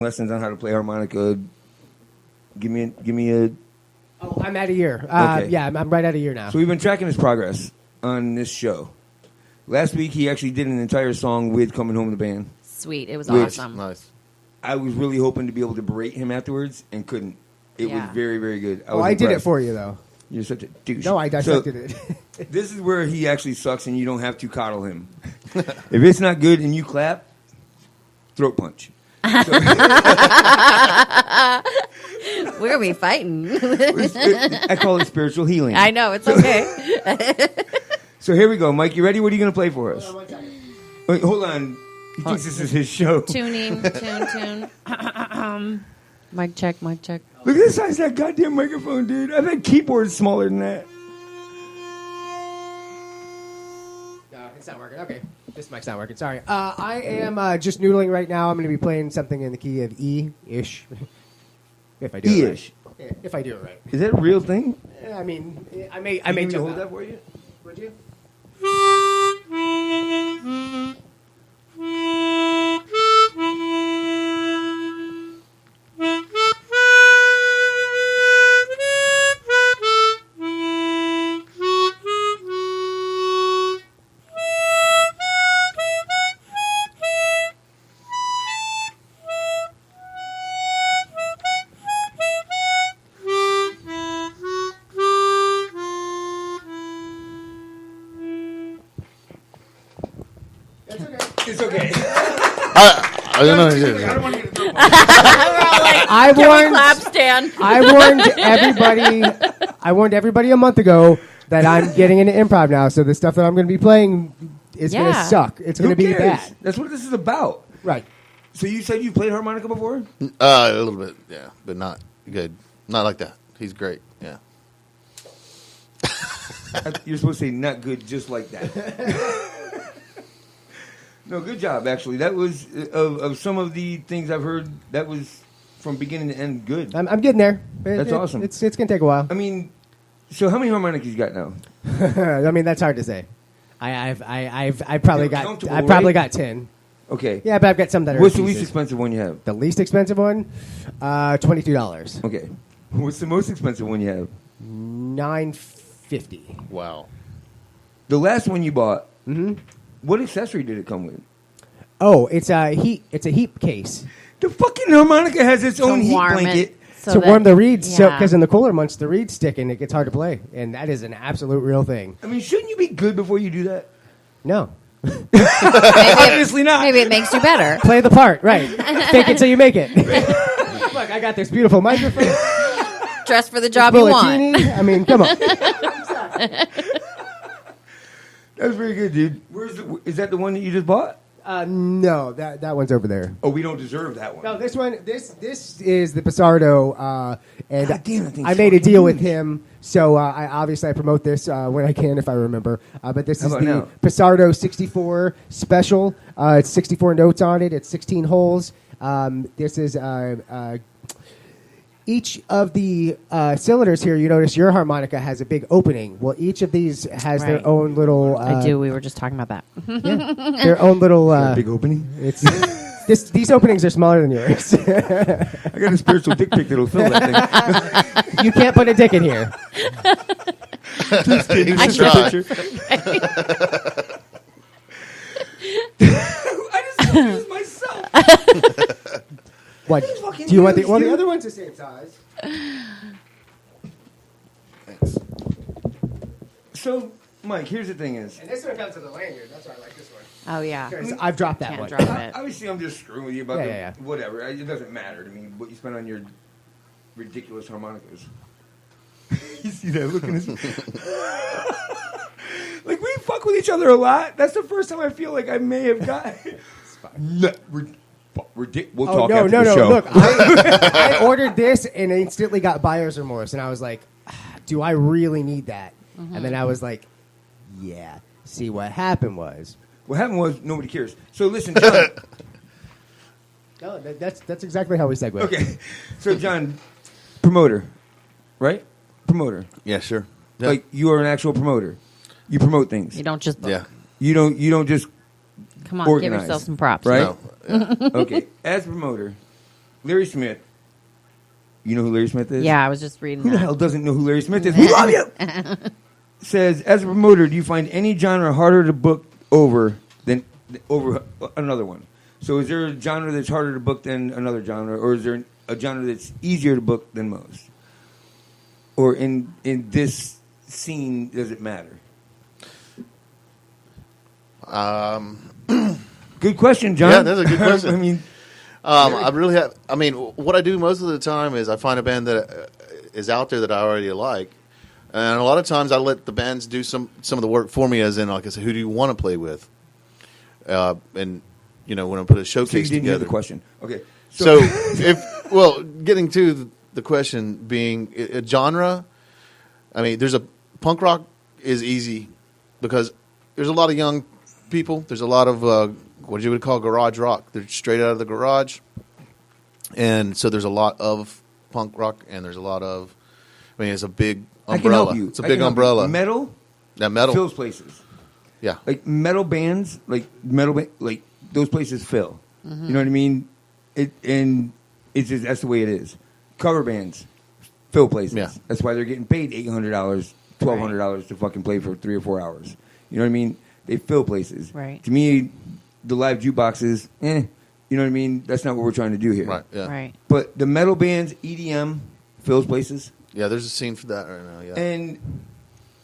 lessons on how to play harmonica. Give me a. Oh, I'm at a year. Okay. Yeah, I'm right at a year now. So we've been tracking his progress on this show. Last week he actually did an entire song with Coming Home the Band. Sweet, it was awesome. Nice. I was really hoping to be able to berate him afterwards and couldn't. It was very, very good. I did it for you though. You're such a douche. No, I dissected it. This is where he actually sucks, and you don't have to coddle him. If it's not good and you clap, throat punch. We're gonna be fighting. I call it spiritual healing. I know, it's okay. So here we go, Mike. You ready? What are you going to play for us? Wait, hold on. He thinks this is his show. Tune. Mic check. Look at the size of that goddamn microphone, dude. I've had keyboards smaller than that. No, it's not working. Okay. This mic's not working. Sorry. I am just noodling right now. I'm going to be playing something in the key of E-ish. If I do E-ish. it right. If I do it right. Is that a real thing? I mean, I may Can you jump hold out. that for you? Would you? It's okay. I don't know. I don't want to get a throat punch. Clap stand. I warned everybody a month ago that I'm getting into improv now, so the stuff that I'm going to be playing is going to suck. It's going to be bad. That's what this is about. Right. So you said you played harmonica before? A little bit, yeah, but not good. Not like that. He's great. Yeah. You're supposed to say not good, just like that. No, good job, actually. That was, of some of the things I've heard, that was from beginning to end good. I'm getting there. That's awesome. It's going to take a while. I mean, so how many harmonicas you got now? I mean, that's hard to say. I probably got 10. Okay. Yeah, but I've got some that are. What's the least expensive one you have? The least expensive one, $22. Okay. What's the most expensive one you have? $9.50. Wow. The last one you bought. Mm-hmm. What accessory did it come with? Oh, it's a heat case. The fucking harmonica has its own heat blanket. To warm the reeds, because in the cooler months the reeds stick and it gets hard to play, and that is an absolute real thing. I mean, shouldn't you be good before you do that? No. Obviously not. Maybe it makes you better. Play the part, right? Fake it till you make it. Look, I got this beautiful microphone. Dress for the job you want. I mean, come on. That's very good, dude. Is that the one that you just bought? No, that one's over there. Oh, we don't deserve that one. No, this one, this is the Pissardo, and God damn, that thing's I made a fucking deal with huge. him, so I promote this when I can, if I remember. But this How is about the now? Pissardo 64 special. It's 64 notes on it. It's 16 holes. This is each of the cylinders here. You notice your harmonica has a big opening. Well, each of these has their own little. I do. We were just talking about that. Yeah, their own little big opening. It's these openings are smaller than yours. I got a spiritual dick pic that'll fill that thing. You can't put a dick in here. Just kidding. I It's just a should. picture. I just confused myself. What? fucking Do you want the? huge, Well, dude. the other one's the same size. Thanks. So, Mike, here's the thing is. And this one comes with a lanyard. That's why I like this one. Oh, yeah. Because I've dropped that Can't one. drop it. Obviously, I'm just screwing with you about Yeah. whatever. It doesn't matter to me what you spend on your ridiculous harmonicas. You see that look in his... Like, we fuck with each other a lot. That's the first time I feel like I may have got... No, we'll talk no, after no, the no. show. Look, I ordered this and instantly got buyer's remorse. And I was like, do I really need that? Mm-hmm. And then I was like, yeah. See, what happened was... What happened was nobody cares. So listen, John. No, that's exactly how we segue. Okay. So, John, promoter, right? Promoter. Yeah, sure. Yeah. Like, you are an actual promoter. You promote things. You don't just book. Yeah. You don't just... Come on, Organized, give yourself some props. right? No. Yeah. Okay. As a promoter, Larry Smith. You know who Larry Smith is? Yeah, I was just reading Who that. the hell doesn't know who Larry Smith is? We love you. Says, as a promoter, do you find any genre harder to book over than over another one? So is there a genre that's harder to book than another genre, or is there a genre that's easier to book than most? Or in this scene, does it matter? Good question, John. Yeah, that's a good question. I mean, I really have. I mean, what I do most of the time is I find a band that is out there that I already like, and a lot of times I let the bands do some of the work for me. As in, like I said, who do you want to play with? And when I put a so showcase you didn't hear together. the question. Okay. So getting to the question being a genre. I mean, there's a punk rock is easy because there's a lot of young people. There's a lot of what you would call garage rock. They're straight out of the garage, and so there's a lot of punk rock, and there's a lot of. I mean, it's a big umbrella. I can help you. It's a big umbrella. Metal. That metal fills places. Yeah. Like metal bands, like those places fill. Mm-hmm. You know what I mean? It's just that's the way it is. Cover bands fill places. Yeah. That's why they're getting paid $800, $1,200 to fucking play for 3 or 4 hours. You know what I mean? They fill places. Right. To me, the live jukeboxes, you know what I mean? That's not what we're trying to do here. Right. Yeah. Right. But the metal bands, EDM, fills places. Yeah. There's a scene for that right now. Yeah. And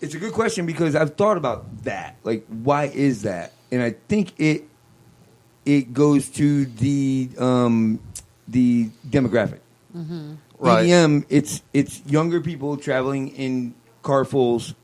it's a good question because I've thought about that. Like, why is that? And I think it goes to the demographic. Mm-hmm. Right. EDM, it's younger people traveling in carfuls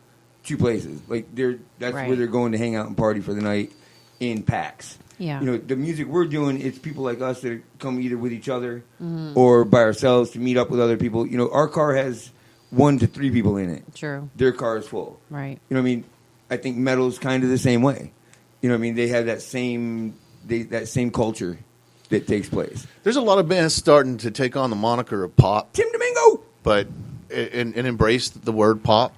to places. Like that's Right. where they're going to hang out and party for the night in packs. Yeah. You know, the music we're doing, it's people like us that come either with each other Mm-hmm. or by ourselves to meet up with other people. You know, our car has 1 to 3 people in it. True. Their car is full. Right. You know what I mean? I think metal's kind of the same way. You know what I mean? They have that same culture that takes place. There's a lot of bands starting to take on the moniker of pop, Tim Domingo! but and embrace the word pop.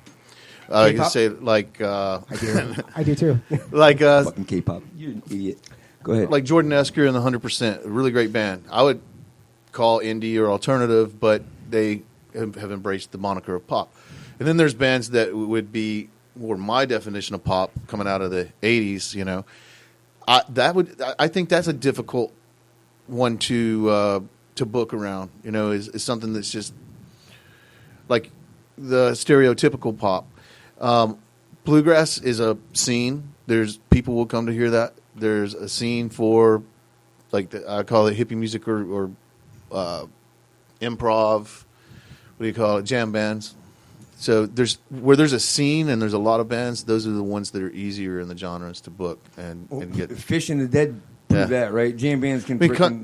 You K-pop? say like I do too. like Fucking K-pop. You're an idiot. Go ahead. like Jordan Esker and the 100%, a really great band. I would call indie or alternative, but they have embraced the moniker of pop. And then there's bands that would be more my definition of pop coming out of the 80s, you know. I think that's a difficult one to book around, you know, is something that's just like the stereotypical pop. Bluegrass is a scene. There's people will come to hear that. There's a scene for like I call it hippie music or improv. What do you call it? Jam bands. So there's a scene and there's a lot of bands. Those are the ones that are easier in the genres to book and get. Fish in the Dead prove that, right? Jam bands can.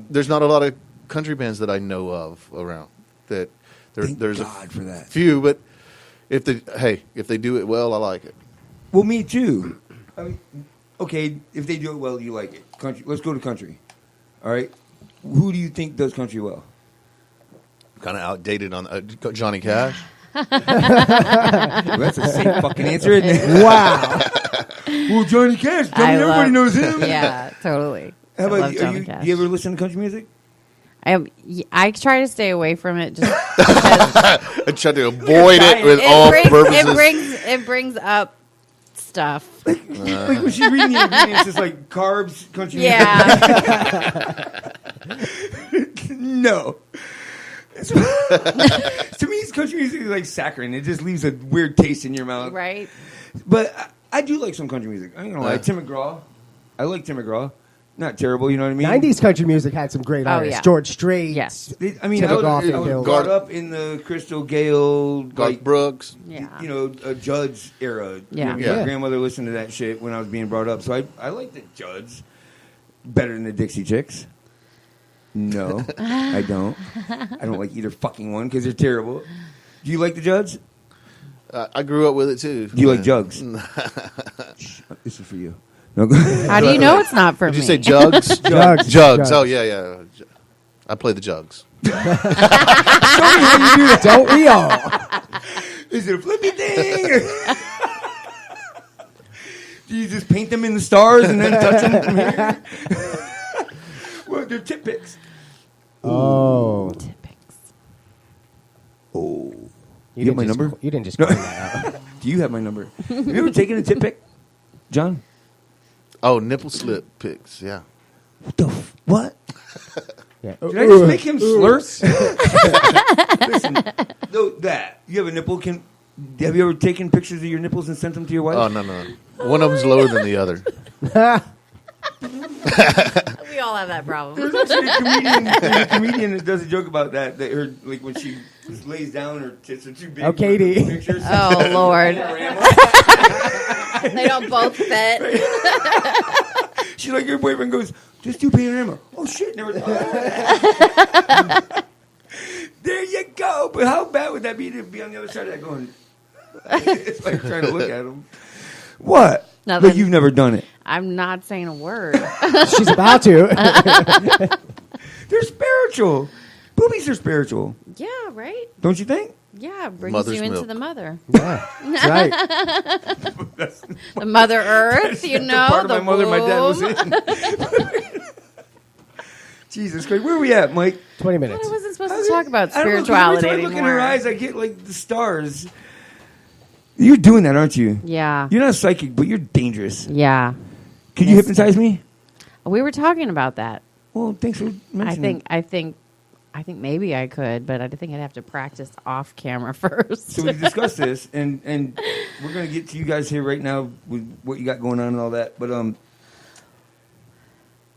There's not a lot of country bands that I know of around that. There's God for that. few, but if they do it well, I like it. Well, me too. I mean, okay, if they do it well, you like it. Country. Let's go to country. All right. Who do you think does country well? Kind of outdated on Johnny Cash. Well, that's a sick fucking answer, isn't it? Wow. Well, Johnny Cash. Everybody knows him. Yeah, totally. How I about love you? Johnny Cash. Do you ever listen to country music? I try to stay away from it. Just I try to avoid it with all purposes. It brings up stuff. Like when she reading the ingredients, it's just like carbs, country music. Yeah. No. To me, country music is like saccharine. It just leaves a weird taste in your mouth. Right. But I do like some country music. I ain't gonna lie. Tim McGraw. I like Tim McGraw. Not terrible, you know what I mean? 90s country music had some great artists. yeah. George Strait. Yes. I mean, Tim I was McGraw. brought up in the Crystal Gale, Garth Brooks. Yeah. you know, a Judds era. Yeah. You know, Yeah. my grandmother listened to that shit when I was being brought up. So I like the Judds better than the Dixie Chicks. No, I don't. I don't like either fucking one because they're terrible. Do you like the Judds? I grew up with it too. Do you like Jugs? This is for you. No, go ahead. How do you know it's not for Did me? you say jugs? Jugs. Jugs. Oh yeah. I play the jugs. Show me how you do it, don't we all? Is it a flippy thing? Do you just paint them in the stars and then touch them from here? Well, they're tip picks. Oh. Tit pics. Oh. You have my didn't number? You didn't just call that out. Do you have my number? Have you ever taken a tit pic, John? Oh, nipple slip pics. Yeah. What the what? Yeah. Did I just make him slur? Listen, that you have a nipple. Have you ever taken pictures of your nipples and sent them to your wife? Oh no. One of them's lower than the other. We all have that problem. There's actually a comedian that does a joke about that. That her, like when she lays down, her tits are too big. Oh, Katie. For pictures. Oh, Lord. They don't both fit. She's like, your boyfriend goes, just do panorama. Oh shit, never thought of that. There you go. But how bad would that be to be on the other side of that going? It's like trying to look at him. What? Nothing. But you've never done it. I'm not saying a word. She's about to. They're spiritual. Boobies are spiritual. Yeah, right? Don't you think? Yeah, brings Mother's you into milk. the mother. Yeah, that's right. The Mother Earth, you know. The part of the my mother my dad was womb. in. Jesus Christ. Where are we at, Mike? 20 I minutes. wasn't supposed to talk about I don't know, 'cause spirituality every time I look in her anymore. eyes, I get like the stars. You're doing that, aren't you? Yeah. You're not psychic, but you're dangerous. Yeah. Can you Yes. hypnotize me? We were talking about that. Well, thanks for mentioning. I think maybe I could, but I think I'd have to practice off camera first. So we discussed this, and we're gonna get to you guys here right now with what you got going on and all that. But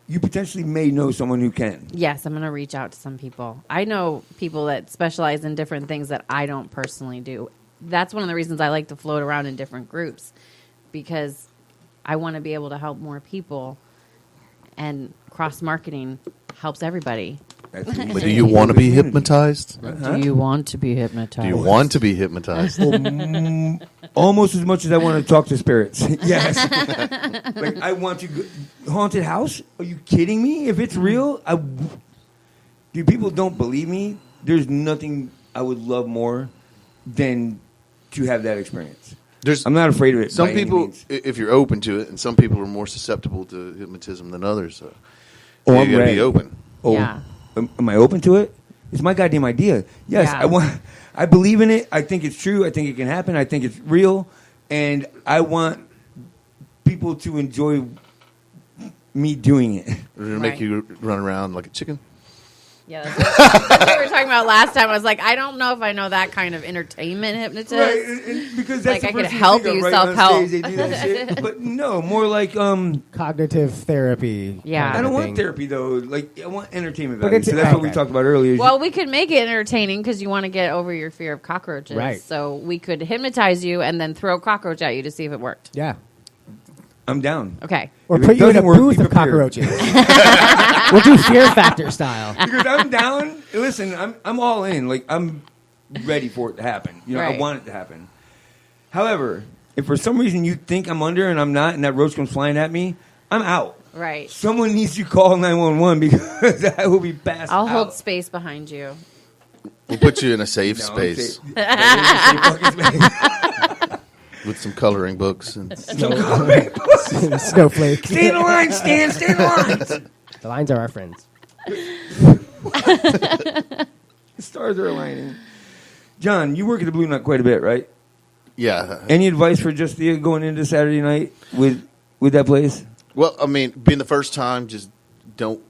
you potentially may know someone who can. Yes, I'm going to reach out to some people. I know people that specialize in different things that I don't personally do. That's one of the reasons I like to float around in different groups, because I want to be able to help more people, and cross-marketing helps everybody. That's But do you want to be hypnotized? Huh? Do you want to be hypnotized? Do you want to be hypnotized? Almost as much as I want to talk to spirits. Yes. Like I want to go, haunted house? Are you kidding me? If it's real, dude, people don't believe me. There's nothing I would love more than to have that experience. I'm not afraid of it. Some by any people, means. if you're open to it, and some people are more susceptible to hypnotism than others. So Oh, you I'm got to ready. be open. Oh, Yeah. am I open to it? It's my goddamn idea. Yes, Yeah. I believe in it. I think it's true. I think it can happen. I think it's real, and I want people to enjoy me doing it. Or to make Right. you run around like a chicken. Yeah, that's what we were talking about last time. I was like, I don't know if I know that kind of entertainment hypnotist. Right, and because that's Like, the I could first thing help think of, you right? On self-help. stage, they do that shit. But no, more like Cognitive therapy. Yeah. kind I of don't want thing. therapy though. Like I want entertainment But value. it's- So that's what we okay. talked about earlier. Well, we could make it entertaining because you want to get over your fear of cockroaches. Right. So we could hypnotize you and then throw a cockroach at you to see if it worked. Yeah. I'm down. Okay. Or If it put you in a doesn't work, booth be of prepared. cockroaches. We'll do Fear Factor style. Because I'm down. Listen, I'm all in. Like I'm ready for it to happen. You know, I Right. want it to happen. However, if for some reason you think I'm under and I'm not, and that roach comes flying at me, I'm out. Right. Someone needs to call 911 because I will be passed I'll out. hold space behind you. We'll put you in a safe No, I'm space safe. Safe fucking space. with some coloring books. And Snowflake. Stay in the line, Stan. Stay in the line. The lines are our friends. The stars are aligning. John, you work at the Blue Nut quite a bit, right? yeah. Any advice for JusThea going into Saturday night with that place? Well, I mean, being the first time, just don't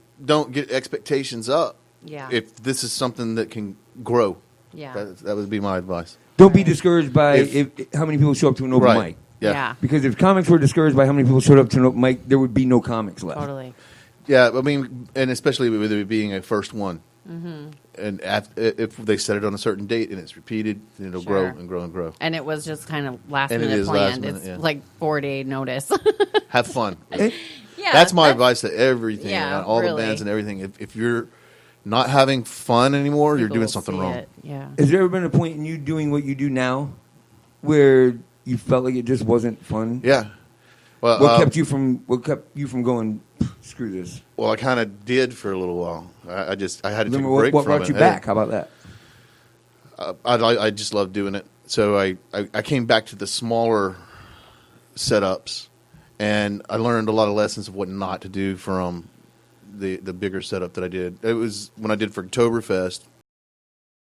get expectations up. Yeah. If this is something that can grow, Yeah. that would be my advice. Don't be discouraged by If- how many people show up to an open Right. mic. Yeah. Because if comics were discouraged by how many people showed up to an open mic, there would be no comics left. Totally. Yeah, I mean, and especially with it being a first one. Mm-hmm. And if they set it on a certain date and it's repeated, then it'll grow Sure. and grow and grow. And it was just kind of last And it minute is last planned. minute, It's yeah. like 4-day notice. Have fun. Eh, Yeah. That's my advice to everything, Yeah, all really. the bands and everything. If you're not having fun anymore, you're People doing will something see wrong. it. Yeah. Has there ever been a point in you doing what you do now where you felt like it just wasn't fun? Yeah. Well, What kept you from going? Screw this. Well, I kind of did for a little while. I had to take a Remember break what from brought it. you back? How about that? I just love doing it. So I came back to the smaller setups, and I learned a lot of lessons of what not to do from the bigger setup that I did. It was when I did for Oktoberfest.